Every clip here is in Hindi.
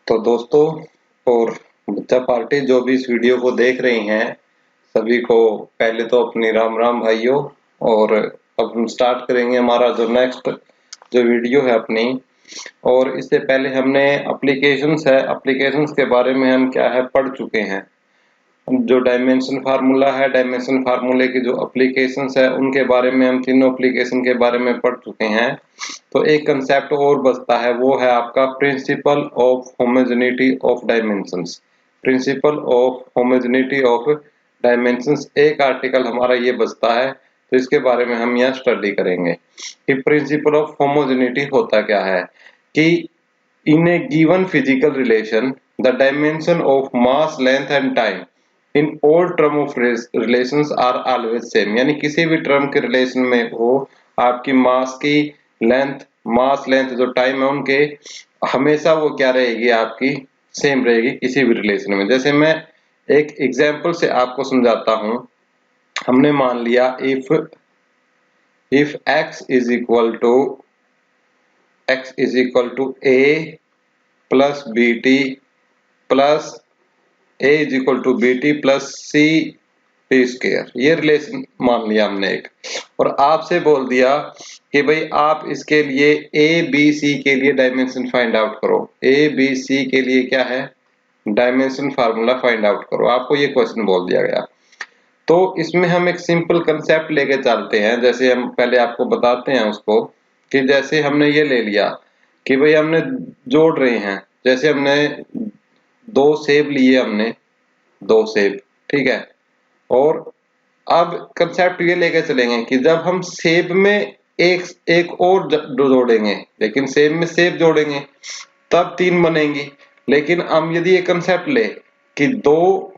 तो दोस्तों और बच्चा पार्टी जो भी इस वीडियो को देख रही हैं सभी को पहले तो अपनी राम राम भाइयों। और अब हम स्टार्ट करेंगे हमारा जो नेक्स्ट जो वीडियो है अपनी। और इससे पहले हमने एप्लीकेशंस के बारे में हम क्या है पढ़ चुके हैं। जो डायमेंशन फार्मूला है, डायमेंशन फार्मूले की जो एप्लीकेशंस है उनके बारे में हम तीनों एप्लीकेशन के बारे में पढ़ चुके हैं। तो एक कंसेप्ट और बचता है, वो है आपका principal of homogeneity of dimensions. Principal of homogeneity of dimensions एक आर्टिकल हमारा ये बचता है, तो इसके बारे में हम यहाँ स्टडी करेंगे कि प्रिंसिपल ऑफ होमोजेनिटी होता क्या है। कि in a given physical relation the dimension of mass, length and time in all term of relations are always same. यानी किसी भी टर्म के रिलेशन में हो, आपकी मास की मास लेंथ जो टाइम है उनके हमेशा वो क्या रहेगी, आपकी सेम रहेगी किसी भी रिलेशन में। जैसे मैं एक एग्जांपल से आपको समझाता हूं। हमने मान लिया if x is equal to a plus b t plus a is equal to b t plus c t square, ये रिलेशन मान लिया हमने एक। और आपसे बोल दिया कि भाई आप इसके लिए ए बी सी के लिए डायमेंशन फाइंड आउट करो। ए बी सी के लिए क्या है, डायमेंशन फार्मूला फाइंड आउट करो। आपको ये क्वेश्चन बोल दिया गया। तो इसमें हम एक सिंपल कंसेप्ट लेके चलते हैं। जैसे हम पहले आपको बताते हैं उसको, कि जैसे हमने ये ले लिया कि भाई हमने जोड़ रहे हैं। जैसे हमने दो सेब लिए, हमने दो सेब, ठीक है। और अब कंसेप्ट ये लेके चलेंगे कि जब हम सेब में एक और जोड़ेंगे, लेकिन सेब में सेब जोड़ेंगे तब तीन बनेंगी। लेकिन हम यदि ये कंसेप्ट ले कि दो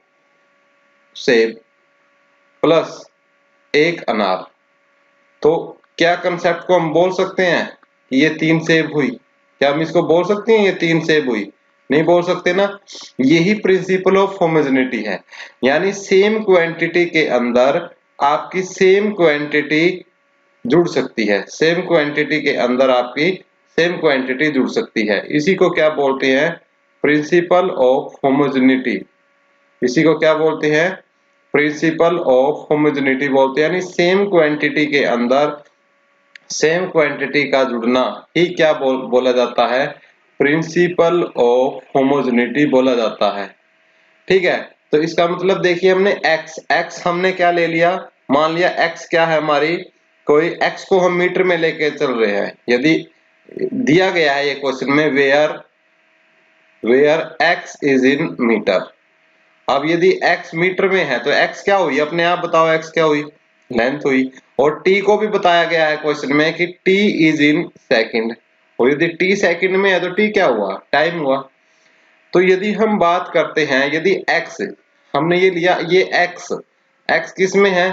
सेब प्लस एक अनार, तो क्या कंसेप्ट को हम बोल सकते हैं कि ये तीन सेब हुई? क्या हम इसको बोल सकते हैं ये तीन सेब हुई? नहीं बोल सकते ना। यही प्रिंसिपल ऑफ होमोजेनिटी है। यानी सेम क्वांटिटी के अंदर आपकी सेम क्वांटिटी जुड़ सकती है। सेम क्वांटिटी के अंदर आपकी सेम क्वांटिटी जुड़ सकती है। इसी को क्या बोलते हैं, प्रिंसिपल ऑफ होमोजेनिटी। इसी को क्या बोलते हैं, प्रिंसिपल ऑफ होमोजेनिटी बोलते हैं। यानी सेम क्वांटिटी के अंदर सेम क्वांटिटी का जुड़ना ही क्या बोला जाता है, प्रिंसिपल ऑफ होमोजेनिटी बोला जाता है। ठीक है। तो इसका मतलब देखिए, हमने x हमने क्या ले लिया, मान लिया x क्या है हमारी, कोई x को हम मीटर में लेके चल रहे हैं। यदि दिया गया है ये क्वेश्चन में where x is in metre. अब यदि x मीटर में है तो x क्या हुई, अपने आप बताओ x क्या हुई, लेंथ हुई। और t को भी बताया गया है क्वेश्चन में कि t इज इन सेकंड। और यदि t सेकंड में है तो t क्या हुआ, टाइम हुआ। तो यदि हम बात करते हैं, यदि x हमने ये लिया, ये x किस में है,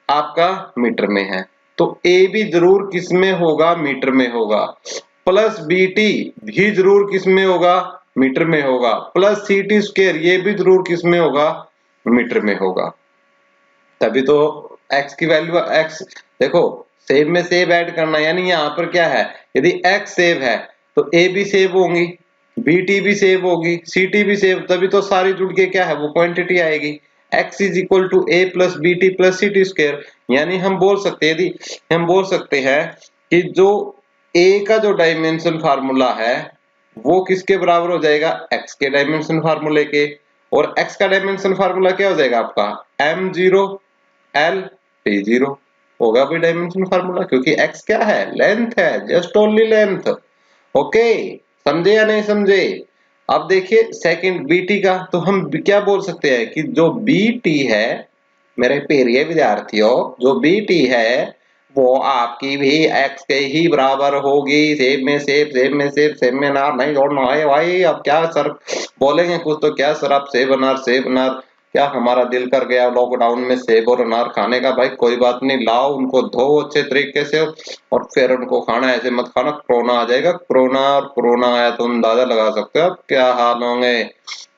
आपका मीटर में है, तो a भी जरूर किस में होगा, मीटर में होगा। प्लस bt भी जरूर किस में होगा, मीटर में होगा। प्लस सी टी स्क्वायर ये भी जरूर किस में होगा, मीटर में होगा। तभी तो x की वैल्यू x, देखो सेब में सेब ऐड करना, यानी यहाँ पर क्या है, यदि x सेब है तो a भी सेब होंगी, bt भी सेब होगी, ct भी सेब, तभी तो सारी जुड़ के क्या है वो क्वांटिटी आएगी। x is equal to a plus b t plus c t square. यानी हम बोल सकते हैं, यदि हम बोल सकते हैं कि जो a का जो डायमेंशन फार्मूला है वो किसके बराबर हो जाएगा, x के डायमेंशन फार्मूले के। और x का डायमेंशन फार्मूला क्या हो जाएगा आपका, m0 l t0 होगा भी डायमेंशन फार्मूला, क्योंकि x क्या है, लेंथ है, जस्ट ओनली लेंथ। ओके, समझे या नहीं समझे। अब देखिए सेकंड bt का, तो हम क्या बोल सकते हैं कि जो bt है, मेरे प्रिय विद्यार्थियों, जो bt है वो आपकी भी x के ही बराबर होगी। सेब में सेब, सेब में सेब, सेब में अनार नहीं जोड़ना है भाई। अब क्या सर बोलेंगे कुछ तो, क्या सर आप सेब अनार, क्या हमारा दिल कर गया लॉकडाउन में सेब और अनार खाने का। भाई कोई बात नहीं, लाओ उनको धो अच्छे तरीके से और फिर उनको खाना। ऐसे मत खाना, कोरोना आ जाएगा। कोरोना आया तो अंदाजा लगा सकते हो आप क्या हाल होंगे।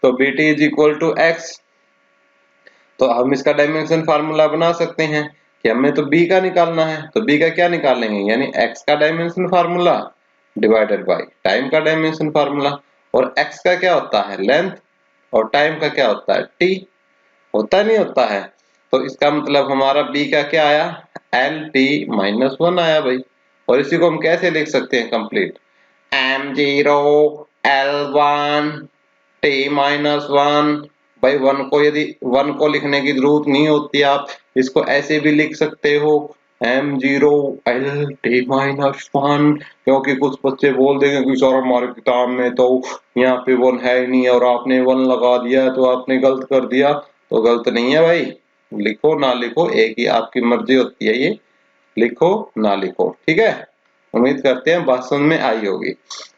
तो bt is equal to x, तो हम इसका डायमेंशन फार्मूला बना सकते हैं कि हमें तो b का निकालना है, तो b का क्या निकालेंगे, यानी x का dimension formula divided by time का डायमेंशन फार्मूला। और x का क्या होता है लेंथ, और टाइम का क्या होता है t, होता नहीं होता है। तो इसका मतलब हमारा b का क्या आया LT-1 आया भाई। और इसी को हम कैसे लिख सकते हैं कंप्लीट, M0 L1 T-1। भाई वन को, यदि वन को लिखने की जरूरत नहीं होती, आप इसको ऐसे भी लिख सकते हो M0 L-T-1, क्योंकि कुछ बच्चे बोल देंगे कि सर हमारे किताब में तो यहाँ पे वन है ही नहीं और आपने वन लगा दिया तो आपने गलत कर दिया। तो गलत नहीं है भाई, लिखो ना लिखो एक ही आपकी मर्जी होती है, ये लिखो ना लिखो, ठीक है। उम्मीद करते हैं बात समझ में आई होगी।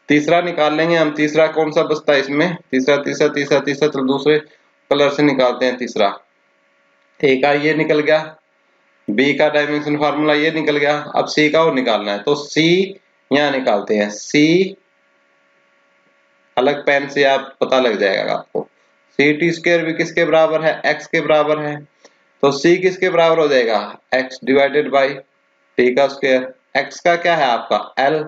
तीसरा निकाल लेंगे हम, तीसरा कौन सा बचता है इसमें, तीसरा तीसरा तीसरा तीसरा, तो दूसरे कलर से निकालते हैं तीसरा। ए का ये निकल गया, बी का डायमेंशन फार्मूला ये निकल गया, अब सी का और निकालना है, तो सी यहाँ निकालते हैं। सी अलग पेन से आप पता लग जाएगा आपको, सी टी स्क्वायर भी किसके बराबर है, एक्स के बराबर है। तो सी किसके बराबर हो जाएगा, एक्स डिवाइडेड बाई टी का स्क्वायर। एक्स का क्या है आपका एल,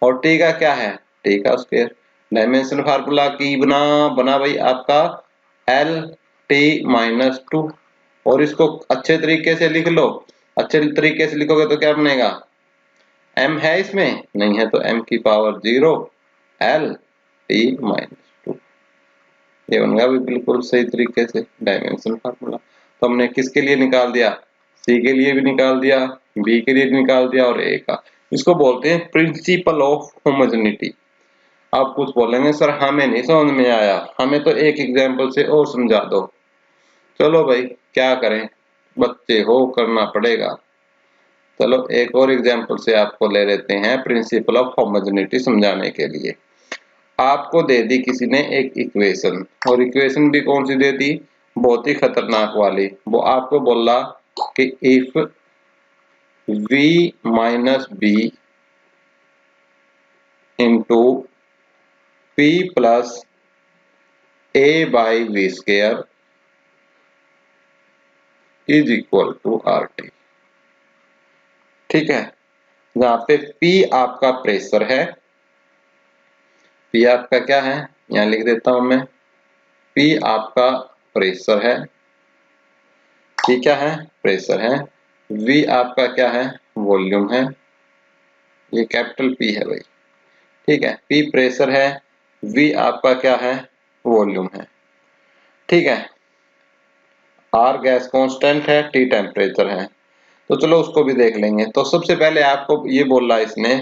और टी का क्या है टी का स्क्वायर। डायमेंशन फार्मूला की बना भाई आपका L-T-2, और इसको अच्छे तरीके से लिख लो। अच्छे तरीके से लिखोगे तो क्या बनेगा, m है इसमें नहीं है तो m की पावर 0 L-T-2, ये बन गया भी बिल्कुल सही तरीके से डायमेंशन फार्मूला। तो हमने किसके लिए निकाल दिया, सी के लिए भी निकाल दिया, बी के लिए भी निकाल दिया, और ए का। इसको बोलते हैं प्रिंसिपल ऑफ होमोजेनिटी। आप कुछ बोलेंगे सर हमें नहीं समझ में आया, हमें तो एक एग्जांपल से और समझा दो। चलो भाई क्या करें, बच्चे हो करना पड़ेगा। चलो एक और एग्जांपल से आपको ले लेते हैं प्रिंसिपल ऑफ होमोजेनिटी समझाने के लिए। आपको दे दी किसी ने एक इक्वेशन, और इक्वेशन भी कौन सी दे दी, बहुत ही खतरनाक वाली। वो आपको बोला कि if v minus b into p plus a by v square is equal to r t. ठीक है, जहां पे p आपका प्रेशर है, p आपका क्या है यहां लिख देता हूं मैं, p आपका प्रेशर है, p क्या है प्रेशर है, v आपका क्या है वॉल्यूम है, ये कैपिटल P है भाई। ठीक है, P प्रेशर है, V आपका क्या है वॉल्यूम है। ठीक है, R गैस कांस्टेंट है, T टेम्परेचर है। तो चलो उसको भी देख लेंगे। तो सबसे पहले आपको ये बोला इसने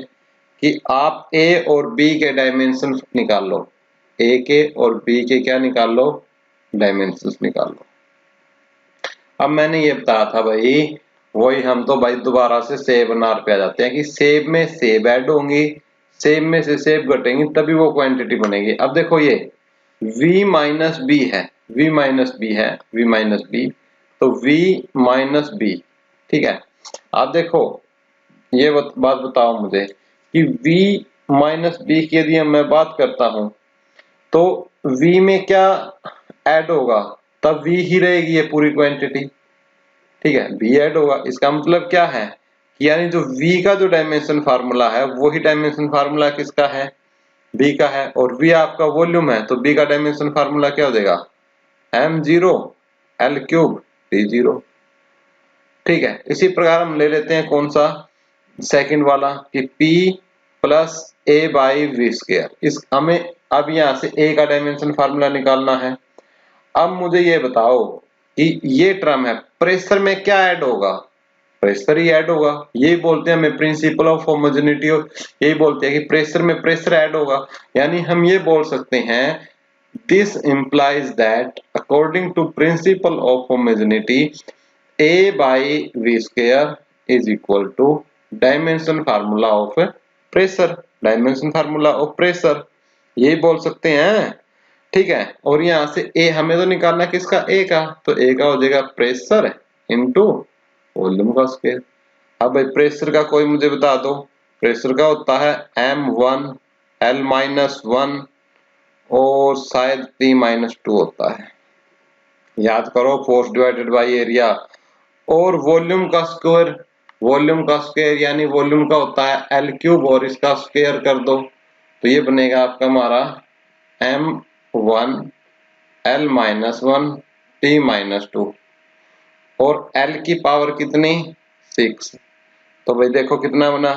कि आप A और B के डायमेंशन निकाल लो, A के और B के क्या निकाल लो डायमेंशन निकाल लो। अब मैंने ये बताया था भाई, वही हम तो भाई दोबारा से सेब अनार पे आ जाते हैं कि सेब में सेब ऐड होंगी, सेब में से सेब घटेंगी, तभी वो क्वांटिटी बनेगी। अब देखो ये V माइनस बी है, V माइनस बी है, V माइनस बी, तो V माइनस बी। ठीक है, अब देखो ये बात बताओ मुझे कि V माइनस बी की यदि मैं बात करता हूं तो V में क्या ऐड होगा, तब V ही रहेगी ये पूरी क्वांटिटी। ठीक है, V ऐड होगा, इसका मतलब क्या है, यानी जो V का जो डायमेंशन फार्मूला है वही डायमेंशन फार्मूला किसका है B का है, और V आपका वॉल्यूम है, तो B का डायमेंशन फार्मूला क्या हो जाएगा M0 L³ T0। ठीक है, इसी प्रकार हम ले लेते हैं कौन सा सेकंड वाला कि P plus A by v square. इस हमें अब यहां से A का डायमेंशन फार्मूला निकालना है। अब मुझे ये बताओ कि ये टर्म है प्रेशर में क्या ऐड होगा, प्रेशर ही ऐड होगा। यही बोलते हैं हमें प्रिंसिपल ऑफ होमोजेनिटी, यही बोलते हैं कि प्रेशर में प्रेशर ऐड होगा। यानी हम ये बोल सकते हैं this implies that according to principle of homogeneity A by v square is equal to dimension formula of pressure, dimension formula of pressure, यही बोल सकते हैं। ठीक है, और यहाँ से ए हमें तो निकालना है किसका ए का, तो ए का हो जाएगा प्रेशर इनटू वॉल्यूम का स्क्वायर। अब भाई प्रेशर का कोई मुझे बता दो, प्रेशर का होता है M1 L-1 और शायद P-2 होता है, याद करो फोर्स डिवाइडेड बाय एरिया। और वॉल्यूम का स्क्वायर, वॉल्यूम का स्क्वायर यानी वॉल्यूम का होता है L³ और इसका स्क्वायर कर दो तो ये बनेगा आपका हमारा m1 l-1 t-2 और l की पावर कितनी 6। तो भाई देखो कितना बना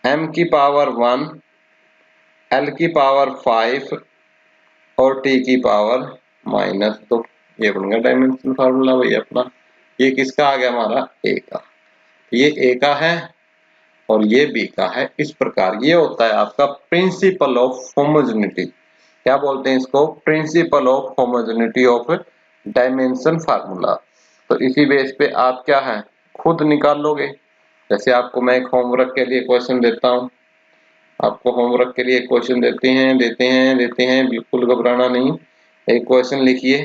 m की पावर 1 l की पावर 5 और t की पावर -2। ये बन गया डायमेंशन फार्मूला भाई अपना। ये किसका आ गया हमारा a का, ये a का है और ये b का है। इस प्रकार ये होता है आपका प्रिंसिपल ऑफ होमोजेनिटी। क्या बोलते हैं इसको, principal of homogeneity of dimension formula. तो इसी बेस पे आप क्या है खुद निकाल लोगे। जैसे आपको मैं एक होमवर्क के लिए क्वेश्चन देता हूं, आपको होमवर्क के लिए क्वेश्चन देते हैं, बिल्कुल घबराना नहीं। एक क्वेश्चन लिखिए,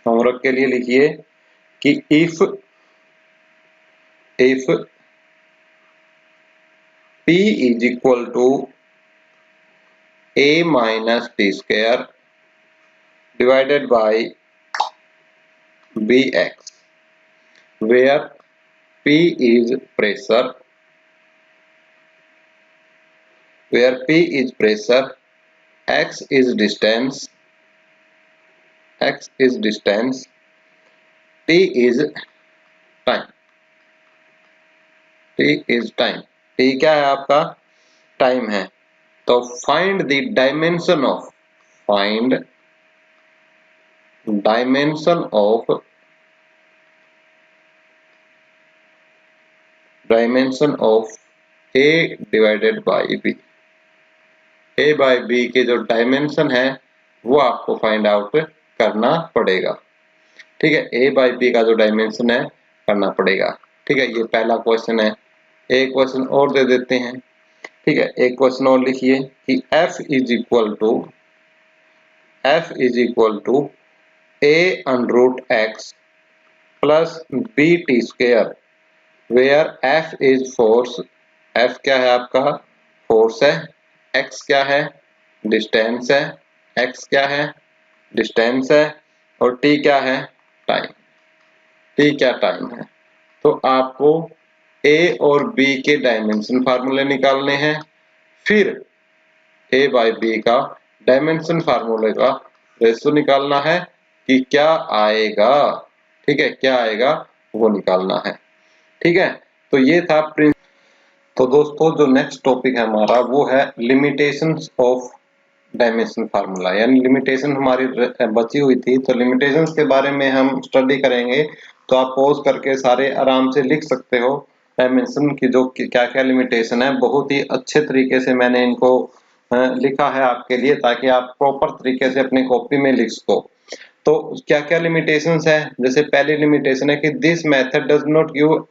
होमवर्क के लिए लिखिए कि if p is equal to a minus t square divided by bx, where p is pressure, x is distance, t is time, t क्या है आपका टाइम है। तो find the dimension of a divided by b। a by b के जो डायमेंशन है वो आपको फाइंड आउट करना पड़ेगा। ठीक है, a बाई b का जो डायमेंशन है करना पड़ेगा। ठीक है, ये पहला क्वेश्चन है। एक क्वेश्चन और दे देते हैं। ठीक है, एक क्वेश्चन और लिखिए कि f is equal to a under root x plus b t square, where f is force. f क्या है आपका फोर्स है, x क्या है डिस्टेंस है, और t क्या है टाइम है। तो आपको a और b के डायमेंशन फार्मूले निकालने हैं, फिर a बाई b का डायमेंशन फार्मूले का रेशो निकालना है कि क्या आएगा। ठीक है, क्या आएगा वो निकालना है। ठीक है, तो ये था तो दोस्तों जो नेक्स्ट टॉपिक है हमारा वो है लिमिटेशंस ऑफ डायमेंशन फार्मूला, यानी लिमिटेशन हमारी बची हुई थी। तो लिमिटेशंस के बारे में हम स्टडी करेंगे। तो आप पॉज करके सारे आराम से लिख सकते हो डायमेंशन की जो क्या क्या लिमिटेशन है। बहुत ही अच्छे तरीके से मैंने इनको लिखा है आपके लिए, ताकि आप प्रॉपर तरीके से अपनी कॉपी में लिख सको। तो क्या क्या लिमिटेशंस है, जैसे पहली लिमिटेशन है कि this method does not give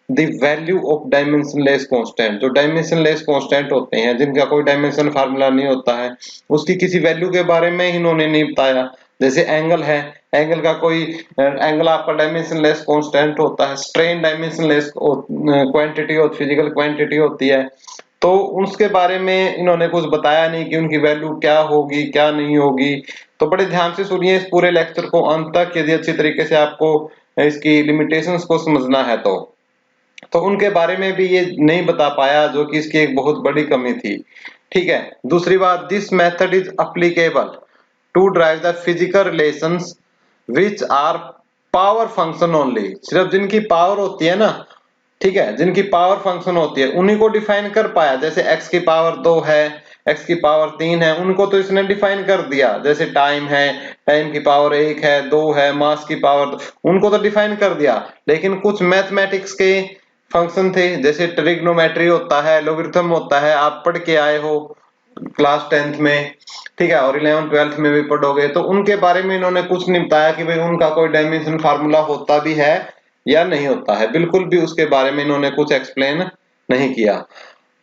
the value of dimensionless constant. जो डायमेंशनलेस कांस्टेंट होते हैं, जिनका कोई डायमेंशन फार्मूला नहीं होता है, उसकी किसी वैल्यू के बारे में इन्होंने नहीं बताया। जैसे एंगल है, एंगल का कोई एंगल आपका डायमेंशनलेस कांस्टेंट होता है, स्ट्रेन डायमेंशनलेस क्वांटिटी और फिजिकल क्वांटिटी होती है। तो उसके बारे में इन्होंने कुछ बताया नहीं कि उनकी वैल्यू क्या होगी क्या नहीं होगी। तो बड़े ध्यान से सुनिए इस पूरे लेक्चर को अंत तक, यदि अच्छी तरीके से आपको इसकी लिमिटेशंस को समझना है तो उनके बारे में भी ये नहीं बता पाया, जो कि इसकी एक बहुत बड़ी कमी थी। ठीक है, दूसरी बात, this method is applicable to drive the physical relations which are power function only. सिर्फ जिनकी पावर होती है ना, ठीक है, जिनकी पावर फंक्शन होती है उन्हीं को डिफाइन कर पाया। जैसे x की पावर 2 है, x की पावर 3 है, उनको तो इसने डिफाइन कर दिया। जैसे टाइम है, टाइम की पावर 1 है, 2 है, मास की पावर, उनको तो डिफाइन कर दिया। लेकिन कुछ मैथमेटिक्स के फंक्शन थे, जैसे ट्रिग्नोमेट्री होता है, लॉगरिथम होता है, आप पढ़ के आए हो क्लास 10th में। ठीक है, और 11th 12th में भी पढ़ोगे। तो उनके बारे में इन्होंने कुछ नहीं बताया कि भाई उनका कोई डायमेंशन फार्मूला होता भी है या नहीं होता है, बिल्कुल भी उसके बारे में इन्होंने कुछ एक्सप्लेन नहीं किया।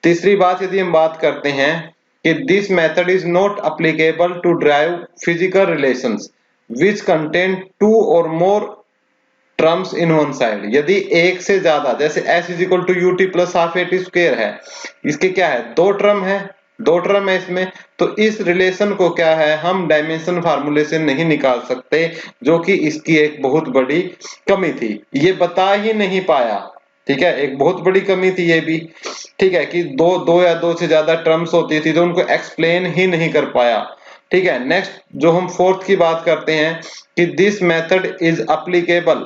तीसरी बात, यदि हम बात करते हैं कि this method is not applicable to drive physical relations which contain 2 और more terms in one side. यदि एक से ज्यादा, जैसे s is equal to u t plus half a t square है, इसके क्या है दो टर्म है इसमें। तो इस रिलेशन को क्या है हम डायमेंशन फार्मूले से नहीं निकाल सकते, जो कि इसकी एक बहुत बड़ी कमी थी। ये बता ही नहीं पाया, ठीक है, एक बहुत बड़ी कमी थी ये भी। ठीक है, कि दो या दो से ज्यादा टर्म्स होती थी तो उनको एक्सप्लेन ही नहीं कर पाया। ठीक है, नेक्स्ट जो हम फोर्थ की बात करते हैं कि this method is applicable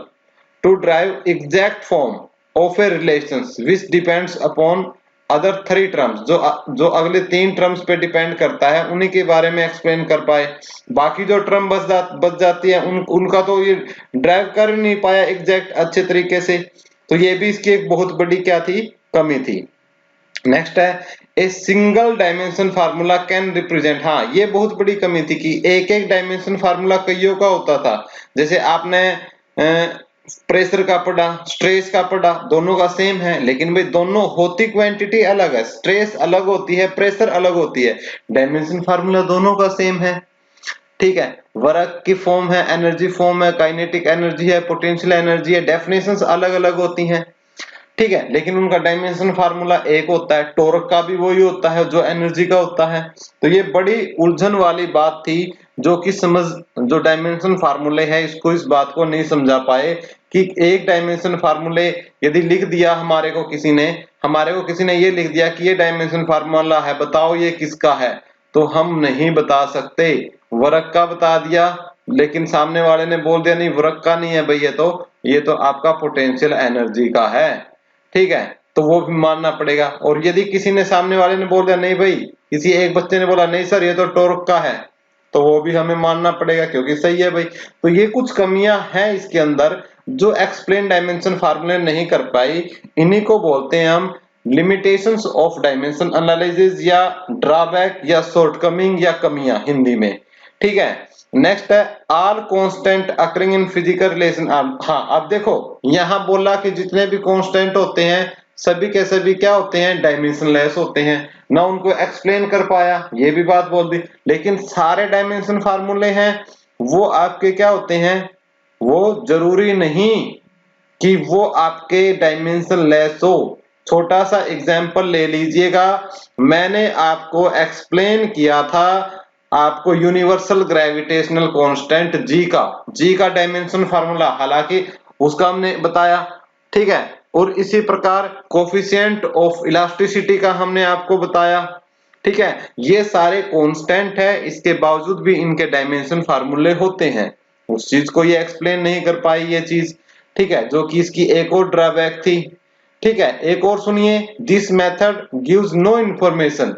to drive exact form of a relations which depends upon other three terms, जो अगले तीन टर्म्स पे डिपेंड करता है उन्हीं के बारे में एक्सप्लेन कर पाए। बाकी जो टर्म बच जाती है उनका तो ये ड्राइव कर नहीं पाया एग्जैक्ट अच्छे तरीके से। तो ये भी इसकी एक बहुत बड़ी क्या थी, कमी थी। नेक्स्ट है a single dimension formula can represent, हाँ ये बहुत बड़ी कमी थी कि एक एक डायमेंशन फार्मूला कईयों का होता था। जैसे आपने प्रेशर का पढ़ा, स्ट्रेस का पढ़ा, दोनों का सेम है, लेकिन भाई दोनों होती क्वांटिटी अलग है, स्ट्रेस अलग होती है, प्रेशर अलग होती है, डायमेंशन फार्मूला दोनों का सेम है। ठीक है, वर्क की फॉर्म है, एनर्जी फॉर्म है, काइनेटिक एनर्जी है, पोटेंशियल एनर्जी है, डेफिनेशंस अलग अलग होती हैं। ठीक है, लेकिन उनका डायमेंशन फार्मूला एक होता है, टॉर्क का भी वही होता है जो एनर्जी का होता है। तो ये बड़ी उलझन वाली बात थी जो कि जो डायमेंशन फार्मूले है इसको इस बात को नहीं समझा पाए कि एक डायमेंशन फार्मूले यदि लिख दिया हमारे को किसी ने ये लिख दिया कि ये डायमेंशन फार्मूला है, बताओ ये किसका है, तो हम नहीं बता सकते। वर्क का बता दिया लेकिन सामने वाले ने बोल दिया नहीं वर्क का नहीं है भाई, ये तो आपका पोटेंशियल एनर्जी का है। ठीक है, तो वो भी मानना पड़ेगा। और यदि किसी ने सामने वाले ने बोल दिया नहीं भाई, किसी एक बच्चे ने बोला नहीं सर ये तो टॉर्क का है, तो वो भी हमें मानना पड़ेगा क्योंकि सही है भाई। तो ये कुछ कमियां हैं इसके अंदर जो एक्सप्लेन डायमेंशन फार्मूले नहीं कर पाई, इन्हीं को बोलते हैं हम लिमिटेशंस ऑफ डायमेंशन एनालिसिस या ड्रॉबैक या शॉर्टकमिंग या कमियां हिंदी में। ठीक है, नेक्स्ट है all constant occurring in physical relation. हाँ अब देखो यहां बोला कि जितने भी कांस्टेंट होते हैं सभी के सभी क्या होते हैं, डायमेंशनलेस होते हैं, ना उनको एक्सप्लेन कर पाया, ये भी बात बोल दी। लेकिन सारे डायमेंशन फार्मूले हैं वो आपके क्या होते हैं, वो जरूरी नहीं कि वो आपके डायमेंशन लेस हो। छोटा सा एग्जांपल ले लीजिएगा, मैंने आपको एक्सप्लेन किया था आपको यूनिवर्सल ग्रेविटेशनल कांस्टेंट जी का डायमेंशन फार्मूला, हालांकि उसका हमने बताया। ठीक है, और इसी प्रकार कोफिशिएंट ऑफ इलास्टिसिटी का हमने आपको बताया। ठीक है, ये सारे कांस्टेंट है, इसके बावजूद भी इनके डायमेंशन फार्मूले होते हैं, उस चीज को ये एक्सप्लेन नहीं कर पाई ये चीज। ठीक है, जो कि इसकी एक और ड्रॉबैक थी। ठीक है, एक और सुनिए, this method gives no information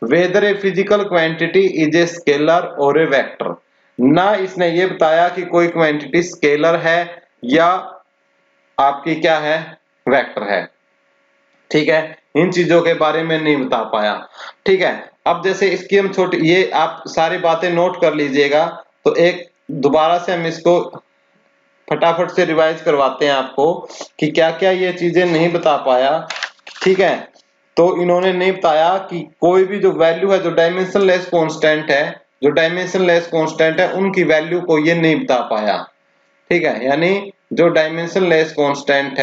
whether a physical quantity is a scalar और ए वेक्टर। ना इसने ये बताया कि कोई क्वांटिटी स्केलर है या आपकी क्या है, वेक्टर है। ठीक है, इन चीजों के बारे में नहीं बता पाया। ठीक है, अब जैसे इसकी हम छोटी, ये आप सारी बातें नोट कर लीजिएगा, तो एक दोबारा से हम इसको फटाफट से रिवाइज करवाते हैं आपको कि क्या क्या ये चीजें नहीं बता पाया। ठीक है, तो इन्होंने नहीं बताया कि कोई भी जो वैल्यू है, जो डायमेंशनलेस कांस्टेंट है, जो डायमेंशनलेस कांस्टेंट है उनकी वैल्यू को ये नहीं बता पाया। ठीक है, यानी जो डायमेंशनलेस कांस्टेंट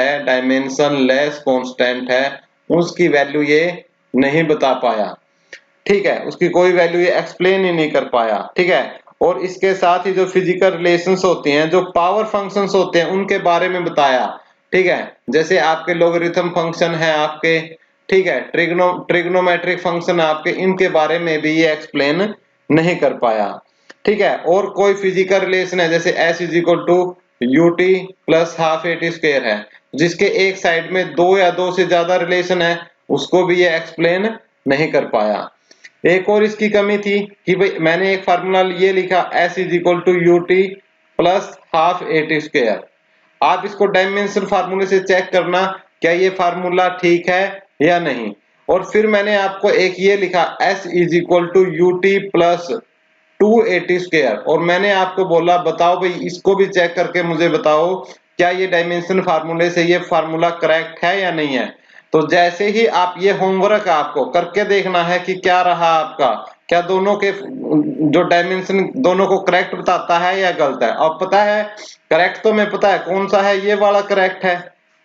है उसकी वैल्यू ये नहीं बता पाया। ठीक है, उसकी कोई वैल्यू ये एक्सप्लेन ही नहीं कर पाया। ठीक है, और इसके साथ ही जो फिजिकल रिलेशंस होती हैं, जो पावर फंक्शंस होते हैं उनके बारे में बताया। ठीक है, जैसे आपके लोगरिथम फंक्शन है आपके, ठीक है, ट्रिग्नोमेट्रिक फंक्शन आपके, इनके बारे में भी ये एक्सप्लेन नहीं कर पाया। ठीक है, और कोई फिजिकल रिलेशन है जैसे s is equal to u t plus half a t square है, जिसके एक साइड में दो या दो से ज्यादा रिलेशन है, उसको भी ये एक्सप्लेन नहीं कर पाया। एक और इसकी कमी थी कि भाई मैंने एक फार्मूला ये लिखा s is equal to u t plus half a t square, आप इसको डायमेंशन फार्मूले से चेक करना क्या ये फार्मूला ठीक है या नहीं। और फिर मैंने आपको एक ये लिखा s is equal to u t plus 280 square, और मैंने आपको बोला बताओ भाई इसको भी चेक करके मुझे बताओ क्या ये डायमेंशन फार्मूले से ये फार्मूला करेक्ट है या नहीं है। तो जैसे ही आप ये होमवर्क आपको करके देखना है कि क्या रहा आपका, क्या दोनों के जो डायमेंशन दोनों को करेक्ट बताता है या गलत है। अब पता है करेक्ट तो मैं पता है कौन सा है, ये वाला करेक्ट है।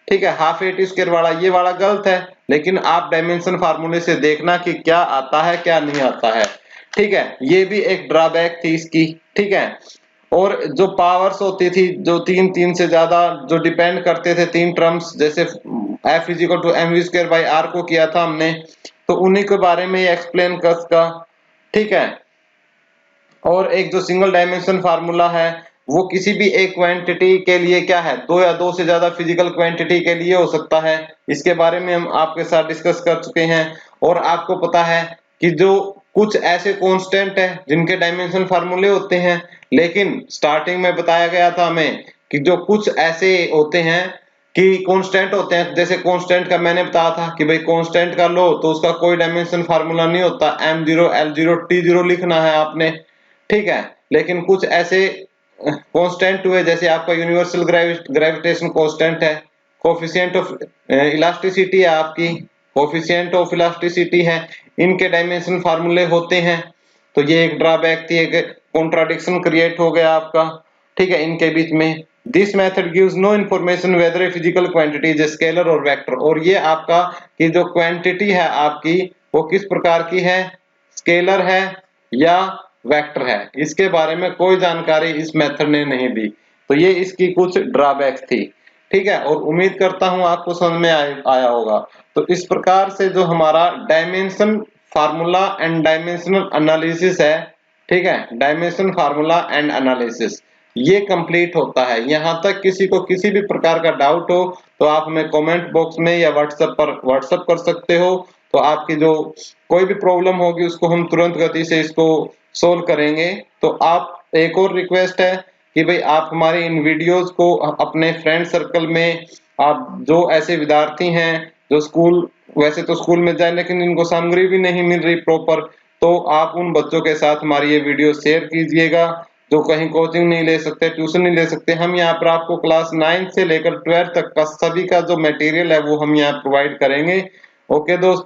ठीक है, हाफ ए टी स्क्वायर वाला ये वाला गलत है, लेकिन आप डायमेंशन फार्मूले से देखना कि क्या आता है क्या नहीं आता है। ठीक है, ये भी एक ड्रॉबैक थी इसकी। ठीक है, और जो पावर्स होती थी, जो तीन से ज्यादा जो डिपेंड करते थे, तीन टर्म्स, जैसे F = mv²/r को किया था हमने, तो उन्हीं के बारे में एक्सप्लेन कर सका। ठीक है। और एक जो सिंगल डायमेंशन फार्मूला है वो किसी भी एक क्वांटिटी के लिए क्या है, दो या दो से ज्यादा फिजिकल क्वांटिटी के लिए हो सकता है। इसके बारे में हम आपके साथ डिस्कस कर चुके हैं। और आपको पता है कि जो कुछ ऐसे कांस्टेंट है जिनके डायमेंशन फार्मूले होते हैं, लेकिन स्टार्टिंग में बताया गया था हमें कि जो कुछ ऐसे होते हैं कि कांस्टेंट होते हैं, जैसे कांस्टेंट का मैंने बताया था कि भाई कांस्टेंट का लो तो उसका कोई डायमेंशन फार्मूला नहीं होता, m0 l0 t0 लिखना है आपने। ठीक है। लेकिन कुछ ऐसे कांस्टेंट हुए, जैसे आपका यूनिवर्सल ग्रेविटेशन कांस्टेंट है, कोफिशिएंट ऑफ इलास्टिसिटी है आपकी, कोफिशिएंट ऑफ इलास्टिसिटी है, इनके डायमेंशन फार्मूले होते हैं। तो ये एक ड्रॉबैक थी, एक कॉन्ट्राडिक्शन क्रिएट हो गया आपका। ठीक है, इनके बीच में। This method gives no information whether a physical quantity is scalar और वेक्टर। और ये आपका कि जो क्वांटिटी है आपकी वो किस प्रकार की है, स्केलर है या वेक्टर है, इसके बारे में कोई जानकारी इस मेथड ने नहीं दी। तो ये इसकी कुछ ड्रॉबैक्स थी। ठीक है। और उम्मीद करता हूं आपको समझ में आया होगा। तो इस प्रकार से जो हमारा dimension formula and dimensional analysis है, ठीक है, डायमेंशन फार्मूला एंड एनालिसिस, ये कंप्लीट होता है। यहां तक किसी को किसी भी प्रकार का डाउट हो तो आप हमें कमेंट बॉक्स में या व्हाट्सएप कर सकते हो। तो आपकी जो कोई भी प्रॉब्लम होगी उसको हम तुरंत गति से इसको सोल्व करेंगे। तो आप, एक और रिक्वेस्ट है कि भाई आप हमारे इन वीडियोस को अपने फ्रेंड सर्कल में, आप जो ऐसे विद्यार्थी हैं जो स्कूल, वैसे तो स्कूल में जाए लेकिन इनको सामग्री भी नहीं मिल रही प्रॉपर, तो आप उन बच्चों के साथ हमारी ये वीडियो शेयर कीजिएगा जो कहीं कोचिंग नहीं ले सकते, ट्यूशन नहीं ले सकते। हम यहाँ पर आपको क्लास 9 से लेकर 12 तक का सभी का जो मटेरियल है वो हम यहाँ प्रोवाइड करेंगे। ओके दोस्तों।